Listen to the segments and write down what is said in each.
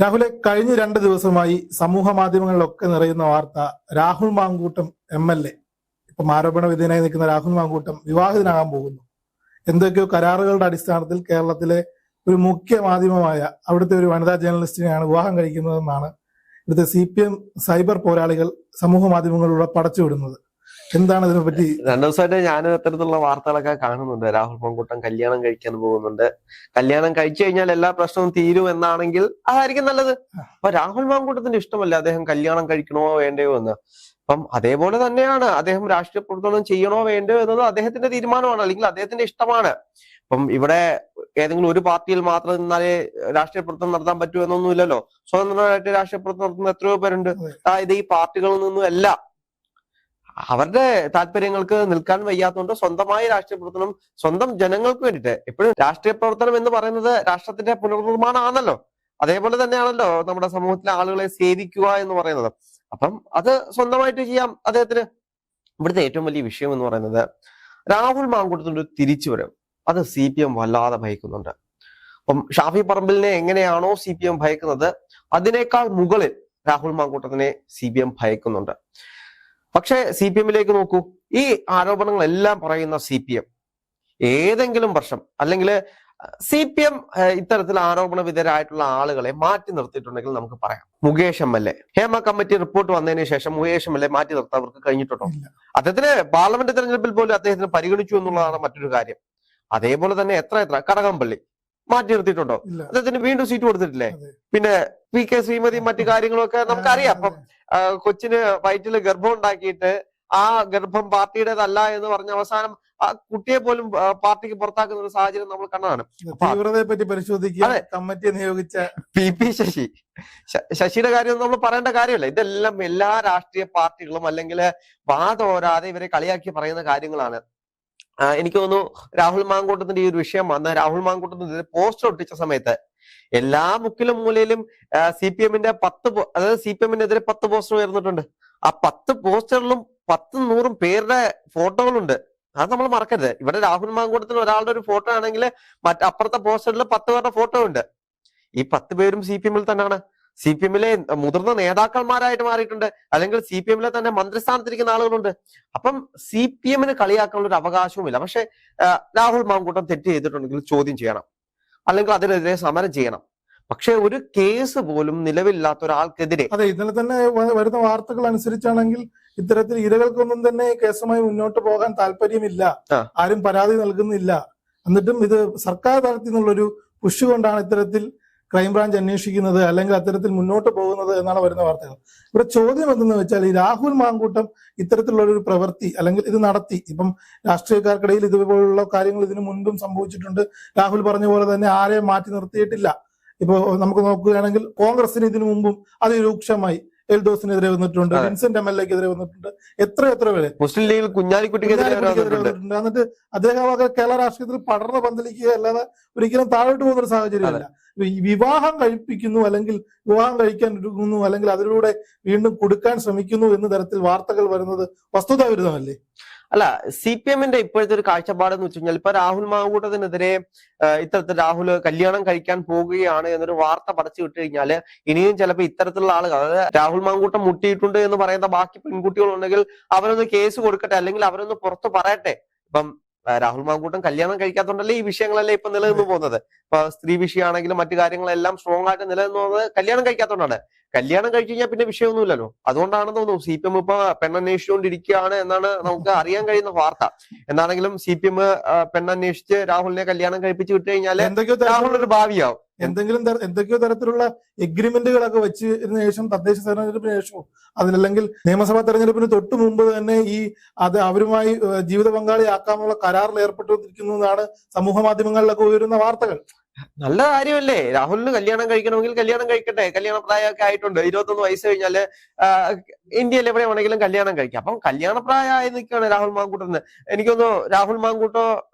രാഹുലെ, കഴിഞ്ഞ 2 ദിവസമായി സമൂഹ മാധ്യമങ്ങളിലൊക്കെ നിറയുന്ന വാർത്ത രാഹുൽ മാങ്കൂട്ടം MLA, ഇപ്പം ആരോപണ വിധേയനായി നിൽക്കുന്ന രാഹുൽ മാങ്കൂട്ടം വിവാഹിതനാകാൻ പോകുന്നു. എന്തൊക്കെയോ കരാറുകളുടെ അടിസ്ഥാനത്തിൽ കേരളത്തിലെ ഒരു മുഖ്യ മാധ്യമമായ അവിടുത്തെ ഒരു വനിതാ ജേർണലിസ്റ്റിനെയാണ് വിവാഹം കഴിക്കുന്നതെന്നാണ് ഇവിടുത്തെ CPM സൈബർ പോരാളികൾ സമൂഹ മാധ്യമങ്ങളിലൂടെ പടച്ചുവിടുന്നത്. എന്താണ് ഇതിനെപ്പറ്റി? 2 ദിവസമായിട്ട് ഞാൻ അത്തരത്തിലുള്ള വാർത്തകളൊക്കെ കാണുന്നുണ്ട്. രാഹുൽ മാങ്കൂട്ടം കല്യാണം കഴിക്കാൻ പോകുന്നുണ്ട്, കല്യാണം കഴിച്ചു കഴിഞ്ഞാൽ എല്ലാ പ്രശ്നവും തീരും എന്നാണെങ്കിൽ അതായിരിക്കും നല്ലത്. അപ്പൊ രാഹുൽ മാങ്കൂട്ടത്തിന്റെ ഇഷ്ടമല്ല അദ്ദേഹം കല്യാണം കഴിക്കണോ വേണ്ടയോ എന്ന്. അപ്പം അതേപോലെ തന്നെയാണ് അദ്ദേഹം രാഷ്ട്രീയ പ്രവർത്തനം ചെയ്യണോ വേണ്ടയോ എന്നത് അദ്ദേഹത്തിന്റെ തീരുമാനമാണ്, അല്ലെങ്കിൽ അദ്ദേഹത്തിന്റെ ഇഷ്ടമാണ്. അപ്പം ഇവിടെ ഏതെങ്കിലും ഒരു പാർട്ടിയിൽ മാത്രം നിന്നാലേ രാഷ്ട്രീയ പ്രവർത്തനം നടത്താൻ പറ്റൂ എന്നൊന്നുമില്ലല്ലോ. സ്വതന്ത്രമായിട്ട് രാഷ്ട്രീയ പ്രവർത്തനം നടത്തുന്ന എത്രയോ പേരുണ്ട്. അതായത് ഈ പാർട്ടികളിൽ നിന്നും അല്ല, അവരുടെ താല്പര്യങ്ങൾക്ക് നിൽക്കാൻ വയ്യാത്തതുകൊണ്ട് സ്വന്തമായി രാഷ്ട്രീയ പ്രവർത്തനം, സ്വന്തം ജനങ്ങൾക്ക് വേണ്ടിയിട്ട്. എപ്പോഴും രാഷ്ട്രീയ പ്രവർത്തനം എന്ന് പറയുന്നത് രാഷ്ട്രത്തിന്റെ പുനർനിർമ്മാണം ആണല്ലോ. അതേപോലെ തന്നെയാണല്ലോ നമ്മുടെ സമൂഹത്തിലെ ആളുകളെ സേവിക്കുക എന്ന് പറയുന്നത്. അപ്പം അത് സ്വന്തമായിട്ട് ചെയ്യാം അദ്ദേഹത്തിന്. ഇവിടുത്തെ ഏറ്റവും വലിയ വിഷയം എന്ന് പറയുന്നത് രാഹുൽ മാങ്കൂട്ടത്തിന്റെ ഒരു തിരിച്ചുവരവ്, അത് CPM വല്ലാതെ ഭയക്കുന്നുണ്ട്. അപ്പം ഷാഫി പറമ്പിലിനെ എങ്ങനെയാണോ CPM ഭയക്കുന്നത്, അതിനേക്കാൾ മുകളിൽ രാഹുൽ മാങ്കൂട്ടത്തിനെ CPM ഭയക്കുന്നുണ്ട്. പക്ഷെ CPM-ലേക്ക് നോക്കൂ, ഈ ആരോപണങ്ങളെല്ലാം പറയുന്ന CPM ഏതെങ്കിലും വർഷം അല്ലെങ്കിൽ CPM ഇത്തരത്തിൽ ആരോപണ വിധേയരായിട്ടുള്ള ആളുകളെ മാറ്റി നിർത്തിയിട്ടുണ്ടെങ്കിൽ നമുക്ക് പറയാം. Mukesh MLA, Hema committee report വന്നതിന് ശേഷം മുകേഷ് MLA മാറ്റി നിർത്താൻ അവർക്ക് കഴിഞ്ഞിട്ടുണ്ടോ? അദ്ദേഹത്തിന് പാർലമെന്റ് തെരഞ്ഞെടുപ്പിൽ പോലും അദ്ദേഹത്തിന് പരിഗണിച്ചു എന്നുള്ളതാണ് മറ്റൊരു കാര്യം. അതേപോലെ തന്നെ എത്ര കടകംപള്ളി മാറ്റി നിർത്തിയിട്ടുണ്ടോ? അദ്ദേഹത്തിന് വീണ്ടും സീറ്റ് കൊടുത്തിട്ടില്ലേ? പിന്നെ PK ശ്രീമതി മറ്റു കാര്യങ്ങളൊക്കെ നമുക്കറിയാം. അപ്പം കൊച്ചിന് വയറ്റില് ഗർഭം ഉണ്ടാക്കിയിട്ട് ആ ഗർഭം പാർട്ടിയുടേതല്ല എന്ന് പറഞ്ഞ അവസാനം ആ കുട്ടിയെ പോലും പാർട്ടിക്ക് പുറത്താക്കുന്ന ഒരു സാഹചര്യം നമ്മൾ കണ്ടതാണ്. തീവ്രതയെ പറ്റി പരിശോധിക്കാൻ കമ്മിറ്റിയെ നിയോഗിച്ച PP ശശിയുടെ കാര്യം നമ്മൾ പറയേണ്ട കാര്യമല്ല. ഇതെല്ലാം എല്ലാ രാഷ്ട്രീയ പാർട്ടികളും അല്ലെങ്കിൽ വാതോരാതെ ഇവരെ കളിയാക്കി പറയുന്ന കാര്യങ്ങളാണ്. എനിക്ക് തോന്നുന്നു രാഹുൽ മാങ്കൂട്ടത്തിന്റെ ഈ ഒരു വിഷയം വന്ന് രാഹുൽ മാങ്കൂട്ടത്തിന്റെ പോസ്റ്റർ ഒട്ടിച്ച സമയത്ത് എല്ലാ മുക്കിലും മൂലയിലും CPM-ന്റെ അതായത് CPM-നെതിരെ 10 പോസ്റ്റർ ഉയർന്നിട്ടുണ്ട്. ആ 10 പോസ്റ്ററിലും 10-100 പേരുടെ ഫോട്ടോകളുണ്ട്. അത് നമ്മൾ മറക്കരുത്. ഇവിടെ രാഹുൽ മാങ്കൂട്ടത്തിന് ഒരാളുടെ ഒരു ഫോട്ടോ ആണെങ്കിൽ അപ്പുറത്തെ പോസ്റ്ററിൽ 10 പേരുടെ ഫോട്ടോ ഉണ്ട്. ഈ 10 പേരും CPM-ൽ തന്നെയാണ്. CPM-ലെ മുതിർന്ന നേതാക്കന്മാരായിട്ട് മാറിയിട്ടുണ്ട്, അല്ലെങ്കിൽ CPM-ലെ തന്നെ മന്ത്രിസ്ഥാനത്തിരിക്കുന്ന ആളുകളുണ്ട്. അപ്പം CPM-ന് കളിയാക്കാനുള്ള ഒരു അവകാശവുമില്ല. പക്ഷെ രാഹുൽ മാങ്കൂട്ടം തെറ്റ് ചെയ്തിട്ടുണ്ടെങ്കിൽ ചോദ്യം ചെയ്യണം, അല്ലെങ്കിൽ അതിനെതിരെ സമരം ചെയ്യണം. പക്ഷെ ഒരു കേസ് പോലും നിലവിലില്ലാത്ത ഒരാൾക്കെതിരെ, അതെ, ഇന്നലെ തന്നെ വരുന്ന വാർത്തകൾ അനുസരിച്ചാണെങ്കിൽ ഇത്തരത്തിൽ ഇരകൾക്കൊന്നും തന്നെ കേസുമായി മുന്നോട്ട് പോകാൻ താല്പര്യമില്ല, ആരും പരാതി നൽകുന്നില്ല. എന്നിട്ടും ഇത് സർക്കാർ തലത്തിൽ നിന്നുള്ളൊരു പുഷ് കൊണ്ടാണ് ഇത്തരത്തിൽ ക്രൈംബ്രാഞ്ച് അന്വേഷിക്കുന്നത്, അല്ലെങ്കിൽ അത്തരത്തിൽ മുന്നോട്ട് പോകുന്നത് എന്നാണ് വരുന്ന വാർത്തകൾ. ഇവിടെ ചോദ്യം എന്തെന്ന് വെച്ചാൽ, ഈ രാഹുൽ മാങ്കൂട്ടം ഇത്തരത്തിലുള്ള ഒരു പ്രവൃത്തി അല്ലെങ്കിൽ ഇത് നടത്തി, ഇപ്പം രാഷ്ട്രീയക്കാർക്കിടയിൽ ഇതുപോലുള്ള കാര്യങ്ങൾ ഇതിനു മുൻപും സംഭവിച്ചിട്ടുണ്ട്. രാഹുൽ പറഞ്ഞ പോലെ തന്നെ ആരെയും മാറ്റി നിർത്തിയിട്ടില്ല. ഇപ്പൊ നമുക്ക് നോക്കുകയാണെങ്കിൽ കോൺഗ്രസിന് ഇതിനു മുമ്പും അതിരൂക്ഷമായി എൽദോസിനെതിരെ വന്നിട്ടുണ്ട്, വിൻസെന്റ് MLA-ക്കെതിരെ വന്നിട്ടുണ്ട്, എത്ര പേര്, മുസ്ലിം ലീഗ് കുഞ്ഞാലിക്കുട്ടിക്കെതിരെ വന്നിട്ടുണ്ട്. എന്നിട്ട് അദ്ദേഹം കേരള രാഷ്ട്രീയത്തിൽ പടർന്ന് പന്തലിക്കുക അല്ലാതെ ഒരിക്കലും താഴോട്ട് പോകുന്ന ഒരു സാഹചര്യമല്ല. വിവാഹം കഴിപ്പിക്കുന്നു, അല്ലെങ്കിൽ വിവാഹം കഴിക്കാൻ ഒരുങ്ങുന്നു, അല്ലെങ്കിൽ അതിലൂടെ വീണ്ടും കൊടുക്കാൻ ശ്രമിക്കുന്നു എന്ന തരത്തിൽ വാർത്തകൾ വരുന്നത് വസ്തുതാവിരുദ്ധമല്ലേ? അല്ല, CPM-ന്റെ ഇപ്പോഴത്തെ ഒരു കാഴ്ചപ്പാട് എന്ന് വെച്ച് കഴിഞ്ഞാൽ, ഇപ്പൊ രാഹുൽ മാങ്കൂട്ടത്തിനെതിരെ ഇത്തരത്തിൽ രാഹുൽ കല്യാണം കഴിക്കാൻ പോകുകയാണ് എന്നൊരു വാർത്ത പടച്ചു വിട്ടു കഴിഞ്ഞാല് ഇനിയും ചിലപ്പോൾ ഇത്തരത്തിലുള്ള ആളുകൾ, അതായത് രാഹുൽ മാങ്കൂട്ടം മുട്ടിയിട്ടുണ്ട് എന്ന് പറയുന്ന ബാക്കി പെൺകുട്ടികളുണ്ടെങ്കിൽ അവരൊന്ന് കേസ് കൊടുക്കട്ടെ, അല്ലെങ്കിൽ അവരൊന്ന് പുറത്ത് പറയട്ടെ. ഇപ്പം രാഹുൽ മാങ്കൂട്ടം കല്യാണം കഴിക്കാത്തോണ്ടല്ലേ ഈ വിഷയങ്ങളെല്ലാം ഇപ്പൊ നിലനിന്ന് പോകുന്നത്. ഇപ്പൊ സ്ത്രീ വിഷയമാണെങ്കിലും മറ്റു കാര്യങ്ങളെല്ലാം സ്ട്രോങ് ആയിട്ട് നിലനിന്ന് പോകുന്നത് കല്യാണം കഴിക്കാത്തോണ്ടാണ്. കല്യാണം കഴിച്ചു കഴിഞ്ഞാൽ പിന്നെ വിഷയമൊന്നുമില്ലല്ലോ. അതുകൊണ്ടാണെന്ന് തോന്നുന്നു CPM ഇപ്പൊ പെണ്ണന്വേഷിച്ചുകൊണ്ടിരിക്കുകയാണ് എന്നാണ് നമുക്ക് അറിയാൻ കഴിയുന്ന വാർത്ത. എന്താണെങ്കിലും CPM പെണ്ണന്വേഷിച്ച് രാഹുലിനെ കല്യാണം കഴിപ്പിച്ച് വിട്ടു കഴിഞ്ഞാല് രാഹുലിനൊരു ഭാവിയാവും. എന്തൊക്കെയോ തരത്തിലുള്ള എഗ്രിമെന്റുകളൊക്കെ വെച്ചതിന് ശേഷം, തദ്ദേശ തെരഞ്ഞെടുപ്പിന് ശേഷവും അതിനല്ലെങ്കിൽ നിയമസഭാ തെരഞ്ഞെടുപ്പിന് തൊട്ട് മുമ്പ് തന്നെ അവരുമായി ജീവിത പങ്കാളിയാക്കാനുള്ള കരാറിൽ ഏർപ്പെട്ടിരിക്കുന്നു എന്നാണ് സമൂഹ മാധ്യമങ്ങളിലൊക്കെ ഉയരുന്ന വാർത്തകൾ. നല്ല കാര്യമല്ലേ? രാഹുലിന് കല്യാണം കഴിക്കണമെങ്കിൽ കല്യാണം കഴിക്കട്ടെ. കല്യാണ പ്രായമൊക്കെ ആയിട്ടുണ്ട്. 21 വയസ്സ് കഴിഞ്ഞാല് ഇന്ത്യയിൽ എവിടെ വേണമെങ്കിലും കല്യാണം കഴിക്കാം. അപ്പം കല്യാണ പ്രായമായി നിൽക്കുകയാണ് രാഹുൽ മാങ്കൂട്ടത്തിന്. എനിക്കൊന്ന് രാഹുൽ മാങ്കൂട്ടോ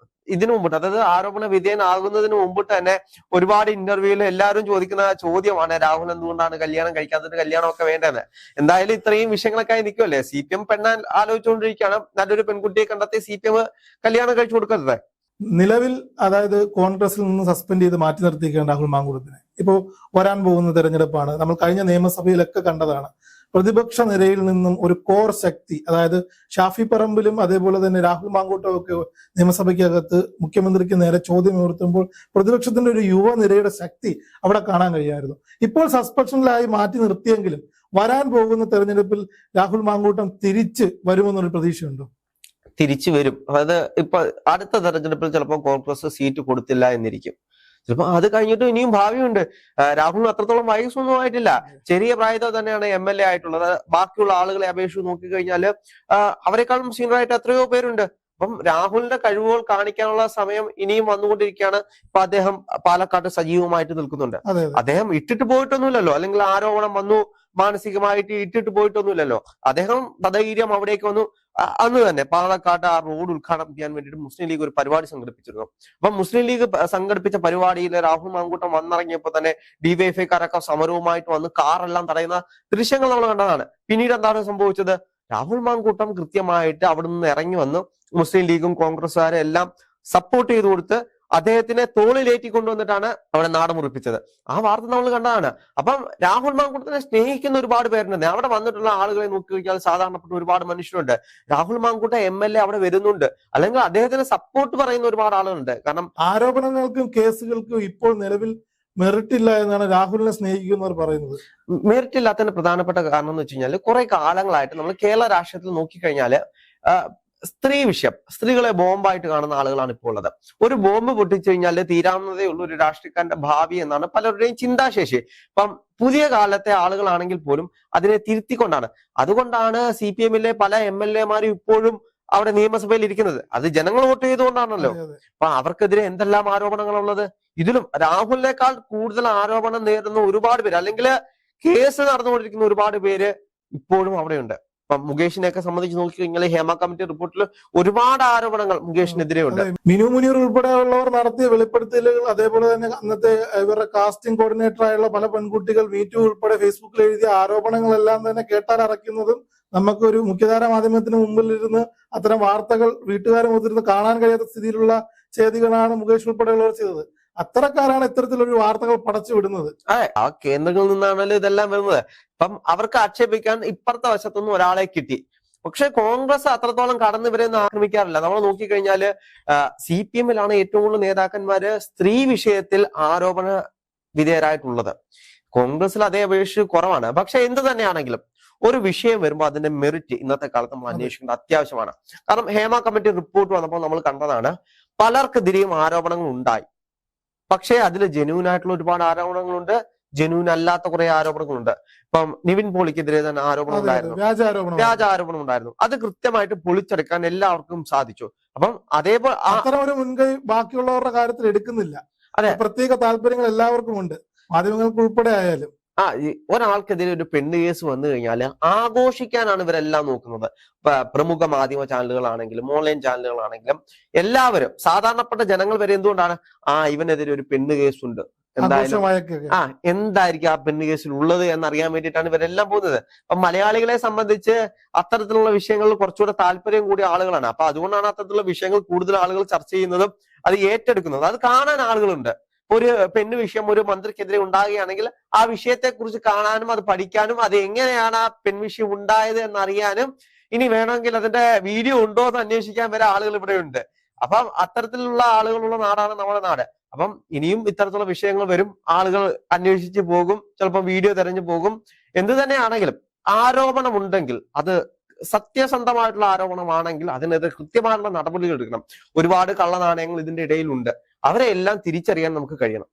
ഇതിനു മുമ്പിട്ട്, അതായത് ആരോപണ വിധേയനാകുന്നതിന് മുമ്പിട്ട് തന്നെ ഒരുപാട് ഇന്റർവ്യൂവിൽ എല്ലാവരും ചോദിക്കുന്ന ചോദ്യമാണ്, രാഹുൽ എന്തുകൊണ്ടാണ് കല്യാണം കഴിക്കാത്തത്, കല്യാണമൊക്കെ വേണ്ടതെന്ന്. എന്തായാലും ഇത്രയും വിഷയങ്ങളൊക്കെ ആയി നിൽക്കുമല്ലേ? CPM പെണ്ണാൻ ആലോചിച്ചുകൊണ്ടിരിക്കുകയാണ്. നല്ലൊരു പെൺകുട്ടിയെ കണ്ടെത്തി CPM കല്യാണം കഴിച്ചു കൊടുക്കരുത്. നിലവിൽ അതായത് കോൺഗ്രസിൽ നിന്ന് സസ്പെൻഡ് ചെയ്ത് മാറ്റി നിർത്തിയിരിക്കുകയാണ് രാഹുൽ മാങ്കൂട്ടത്തിനെ. ഇപ്പോൾ വരാൻ പോകുന്ന തെരഞ്ഞെടുപ്പാണ്. നമ്മൾ കഴിഞ്ഞ നിയമസഭയിലൊക്കെ കണ്ടതാണ്. പ്രതിപക്ഷ നിരയിൽ നിന്നും ഒരു കോർ ശക്തി, അതായത് ഷാഫി പറമ്പിലും അതേപോലെ തന്നെ രാഹുൽ മാങ്കൂട്ടവും ഒക്കെ നിയമസഭയ്ക്കകത്ത് മുഖ്യമന്ത്രിക്ക് നേരെ ചോദ്യം ഉയർത്തുമ്പോൾ പ്രതിപക്ഷത്തിന്റെ ഒരു യുവനിരയുടെ ശക്തി അവിടെ കാണാൻ കഴിയുമായിരുന്നു. ഇപ്പോൾ സസ്പെൻഷനിലായി മാറ്റി നിർത്തിയെങ്കിലും വരാൻ പോകുന്ന തെരഞ്ഞെടുപ്പിൽ രാഹുൽ മാങ്കൂട്ടം തിരിച്ച് വരുമെന്നൊരു പ്രതീക്ഷയുണ്ടോ? തിരിച്ചു വരും. അതായത് ഇപ്പൊ അടുത്ത തെരഞ്ഞെടുപ്പിൽ ചിലപ്പോൾ കോൺഗ്രസ് സീറ്റ് കൊടുത്തില്ല എന്നിരിക്കും. ചിലപ്പോ അത് കഴിഞ്ഞിട്ട് ഇനിയും ഭാവിയുണ്ട്. രാഹുലിന് അത്രത്തോളം വയസ്സൊന്നും ആയിട്ടില്ല. ചെറിയ പ്രായത്തിൽ തന്നെയാണ് MLA ആയിട്ടുള്ളത്. ബാക്കിയുള്ള ആളുകളെ അപേക്ഷിച്ച് നോക്കിക്കഴിഞ്ഞാല് അവരെക്കാളും സീനിയറായിട്ട് എത്രയോ പേരുണ്ട്. അപ്പം രാഹുലിന്റെ കഴിവുകൾ കാണിക്കാനുള്ള സമയം ഇനിയും വന്നുകൊണ്ടിരിക്കുകയാണ്. ഇപ്പൊ അദ്ദേഹം പാലക്കാട് സജീവമായിട്ട് നിൽക്കുന്നുണ്ട്. അദ്ദേഹം ഇട്ടിട്ട് പോയിട്ടൊന്നുമില്ലല്ലോ, അല്ലെങ്കിൽ ആരോപണം വന്നു മാനസികമായിട്ട് ഇട്ടിട്ട് പോയിട്ടൊന്നുമില്ലല്ലോ. അദ്ദേഹം സധൈര്യം അവിടേക്ക് വന്നു. അന്ന് തന്നെ പാലക്കാട് ആ റോഡ് ഉദ്ഘാടനം ചെയ്യാൻ വേണ്ടിയിട്ട് മുസ്ലിം ലീഗ് ഒരു പരിപാടി സംഘടിപ്പിച്ചിരുന്നു. അപ്പൊ മുസ്ലിം ലീഗ് സംഘടിപ്പിച്ച പരിപാടിയിൽ രാഹുൽ മാങ്കൂട്ടം വന്നിറങ്ങിയപ്പോൾ തന്നെ ഡിവൈഎഫ്ഐക്കാരൊക്കെ സമരവുമായിട്ട് വന്ന് കാറെല്ലാം തടയുന്ന ദൃശ്യങ്ങൾ നമ്മൾ കണ്ടതാണ്. പിന്നീട് എന്താണ് സംഭവിച്ചത്? രാഹുൽ മാങ്കൂട്ടം കൃത്യമായിട്ട് അവിടെ നിന്ന് ഇറങ്ങി വന്ന് മുസ്ലിം ലീഗും കോൺഗ്രസ്സുകാരെ എല്ലാം സപ്പോർട്ട് ചെയ്ത് കൊടുത്ത് അദ്ദേഹത്തിനെ തോളിലേറ്റി കൊണ്ടുവന്നിട്ടാണ് അവിടെ നാട് മുറിപ്പിച്ചത്. ആ വാർത്ത നമ്മൾ കണ്ടതാണ്. അപ്പം രാഹുൽ മാങ്കൂട്ടത്തിനെ സ്നേഹിക്കുന്ന ഒരുപാട് പേരുണ്ട്. അവിടെ വന്നിട്ടുള്ള ആളുകളെ നോക്കി കഴിഞ്ഞാൽ സാധാരണപ്പെട്ട ഒരുപാട് മനുഷ്യരുണ്ട്. രാഹുൽ മാങ്കൂട്ട MLA അവിടെ വരുന്നുണ്ട്, അല്ലെങ്കിൽ അദ്ദേഹത്തിന് സപ്പോർട്ട് പറയുന്ന ഒരുപാട് ആളുകളുണ്ട്. കാരണം ആരോപണങ്ങൾക്കും കേസുകൾക്കും ഇപ്പോൾ നിലവിൽ മെറിറ്റ് ഇല്ല എന്നാണ് രാഹുലിനെ സ്നേഹിക്കുന്നവർ പറയുന്നത്. മെറിറ്റ് ഇല്ലാത്തതിന്റെ പ്രധാനപ്പെട്ട കാരണം എന്ന് വെച്ച് കഴിഞ്ഞാൽ കുറെ കാലങ്ങളായിട്ട് നമ്മൾ കേരള രാഷ്ട്രീയത്തിൽ നോക്കിക്കഴിഞ്ഞാല് സ്ത്രീ വിഷയം, സ്ത്രീകളെ ബോംബായിട്ട് കാണുന്ന ആളുകളാണ് ഇപ്പോൾ ഉള്ളത്. ഒരു ബോംബ് പൊട്ടിച്ചു കഴിഞ്ഞാൽ തീരാവുന്നതേയുള്ള ഒരു രാഷ്ട്രീയക്കാരന്റെ ഭാവി എന്നാണ് പലരുടെയും ചിന്താശേഷി. അപ്പം പുതിയ കാലത്തെ ആളുകളാണെങ്കിൽ പോലും അതിനെ തിരുത്തിക്കൊണ്ടാണ്. അതുകൊണ്ടാണ് CPM-ലെ പല MLA-മാരും ഇപ്പോഴും അവിടെ നിയമസഭയിൽ ഇരിക്കുന്നത്. അത് ജനങ്ങൾ വോട്ട് ചെയ്തുകൊണ്ടാണല്ലോ. അപ്പൊ അവർക്കെതിരെ എന്തെല്ലാം ആരോപണങ്ങളുള്ളത്. ഇതിലും രാഹുലിനേക്കാൾ കൂടുതൽ ആരോപണം നേരിടുന്ന ഒരുപാട് പേര്, അല്ലെങ്കിൽ കേസ് നടന്നുകൊണ്ടിരിക്കുന്ന ഒരുപാട് പേര് ഇപ്പോഴും അവിടെയുണ്ട്. ഇപ്പൊ മുകേഷിനെയൊക്കെ സംബന്ധിച്ച് നോക്കിക്കഴിഞ്ഞാൽ ഹേമ കമ്മിറ്റി റിപ്പോർട്ടിൽ ഒരുപാട് ആരോപണങ്ങൾ മുകേഷിനെതിരെ ഉണ്ട്. മിനു മുനീർ ഉൾപ്പെടെയുള്ളവർ നടത്തിയ വെളിപ്പെടുത്തലുകൾ, അതേപോലെ തന്നെ അന്നത്തെ ഇവരുടെ കാസ്റ്റിംഗ് കോർഡിനേറ്റർ ആയുള്ള പല പെൺകുട്ടികൾ മീറ്റു ഉൾപ്പെടെ ഫേസ്ബുക്കിൽ എഴുതിയ ആരോപണങ്ങളെല്ലാം തന്നെ കേട്ടാൽ അറയ്ക്കുന്നതും നമുക്കൊരു മുഖ്യധാര മാധ്യമത്തിന് മുമ്പിലിരുന്ന് അത്തരം വാർത്തകൾ വീട്ടുകാരെ മുതിർന്ന് കാണാൻ കഴിയാത്ത സ്ഥിതിയിലുള്ള ചെയ്തികളാണ് മുകേഷ് ഉൾപ്പെടെയുള്ളവർ ചെയ്തത്. അത്തരക്കാരാണ് ഇത്തരത്തിലൊരു വാർത്തകൾ പടച്ചു വിടുന്നത്. ആ കേന്ദ്രങ്ങളിൽ നിന്നാണല്ലോ ഇതെല്ലാം വരുന്നത്. അപ്പം അവർക്ക് ആക്ഷേപിക്കാൻ ഇപ്പുറത്തെ വശത്തൊന്നും ഒരാളെ കിട്ടി. പക്ഷെ കോൺഗ്രസ് അത്രത്തോളം കടന്നു ഇവരെയൊന്നും ആക്രമിക്കാറില്ല. നമ്മൾ നോക്കിക്കഴിഞ്ഞാല് CPM-ലാണ് ഏറ്റവും കൂടുതൽ നേതാക്കന്മാര് സ്ത്രീ വിഷയത്തിൽ ആരോപണ വിധേയരായിട്ടുള്ളത്. കോൺഗ്രസിൽ അതേ അപേക്ഷിച്ച് കുറവാണ്. പക്ഷെ എന്ത് തന്നെയാണെങ്കിലും ഒരു വിഷയം വരുമ്പോൾ അതിന്റെ മെറിറ്റ് ഇന്നത്തെ കാലത്ത് നമ്മൾ അന്വേഷിക്കേണ്ടത് അത്യാവശ്യമാണ്. കാരണം ഹേമ കമ്മിറ്റി റിപ്പോർട്ട് വന്നപ്പോൾ നമ്മൾ കണ്ടതാണ്, പലർക്കെതിരെയും ആരോപണങ്ങൾ ഉണ്ടായി. പക്ഷേ അതിൽ ജെന്യൂൻ ആയിട്ടുള്ള ഒരുപാട് ആരോപണങ്ങളുണ്ട്, ജെന്യൂൻ അല്ലാത്ത കുറെ ആരോപണങ്ങളുണ്ട്. ഇപ്പം നിവിൻ പോളിക്കെതിരെ തന്നെ ആരോപണം ഉണ്ടായിരുന്നു, വ്യാജ ആരോപണം ഉണ്ടായിരുന്നു. അത് കൃത്യമായിട്ട് പൊളിച്ചെടുക്കാൻ എല്ലാവർക്കും സാധിച്ചു. അപ്പം അതേപോലെ അത്തരം ഒരു മുൻകൈ ബാക്കിയുള്ളവരുടെ കാര്യത്തിൽ എടുക്കുന്നില്ല. അതെ, പ്രത്യേക താല്പര്യങ്ങൾ എല്ലാവർക്കും ഉണ്ട്, മാധ്യമങ്ങൾക്ക് ഉൾപ്പെടെ ആയാലും. ഒരാൾക്കെതിരെ ഒരു പെണ്ണ് കേസ് വന്നു കഴിഞ്ഞാൽ ആഘോഷിക്കാനാണ് ഇവരെല്ലാം നോക്കുന്നത്. പ്രമുഖ മാധ്യമ ചാനലുകളാണെങ്കിലും ഓൺലൈൻ ചാനലുകളാണെങ്കിലും എല്ലാവരും, സാധാരണപ്പെട്ട ജനങ്ങൾ വരെ എന്തുകൊണ്ടാണ് ഇവനെതിരെ ഒരു പെണ്ണ് കേസുണ്ട്, എന്തായിരിക്കും ആ പെണ്ണ് കേസിൽ ഉള്ളത് എന്നറിയാൻ വേണ്ടിയിട്ടാണ് ഇവരെല്ലാം പോകുന്നത്. അപ്പൊ മലയാളികളെ സംബന്ധിച്ച് അത്തരത്തിലുള്ള വിഷയങ്ങളിൽ കുറച്ചുകൂടെ താല്പര്യം കൂടിയ ആളുകളാണ്. അപ്പൊ അതുകൊണ്ടാണ് അത്തരത്തിലുള്ള വിഷയങ്ങൾ കൂടുതൽ ആളുകൾ ചർച്ച ചെയ്യുന്നതും അത് ഏറ്റെടുക്കുന്നതും. അത് കാണാൻ ആളുകളുണ്ട്. ഒരു പെണ്ണ് വിഷയം ഒരു മന്ത്രിക്കെതിരെ ഉണ്ടാകുകയാണെങ്കിൽ ആ വിഷയത്തെ കുറിച്ച് കാണാനും അത് പഠിക്കാനും അത് എങ്ങനെയാണ് ആ പെൺവിഷയം ഉണ്ടായത് എന്നറിയാനും ഇനി വേണമെങ്കിൽ അതിന്റെ വീഡിയോ ഉണ്ടോ എന്ന് അന്വേഷിക്കാൻ വരെ ആളുകൾ ഇവിടെ ഉണ്ട്. അപ്പം അത്തരത്തിലുള്ള ആളുകളുള്ള നാടാണ് നമ്മുടെ നാട്. അപ്പം ഇനിയും ഇത്തരത്തിലുള്ള വിഷയങ്ങൾ വരും, ആളുകൾ അന്വേഷിച്ച് പോകും, ചിലപ്പോൾ വീഡിയോ തെരഞ്ഞു പോകും. എന്ത് തന്നെയാണെങ്കിലും ആരോപണം ഉണ്ടെങ്കിൽ അത് സത്യസന്ധമായിട്ടുള്ള ആരോപണമാണെങ്കിൽ അതിനെതിരെ കൃത്യമായിട്ടുള്ള നടപടികൾ എടുക്കണം. ഒരുപാട് കള്ളനാണയങ്ങൾ ഇതിന്റെ ഇടയിലുണ്ട്, അവരെ എല്ലാം തിരിച്ചറിയാൻ നമുക്ക് കഴിയണം.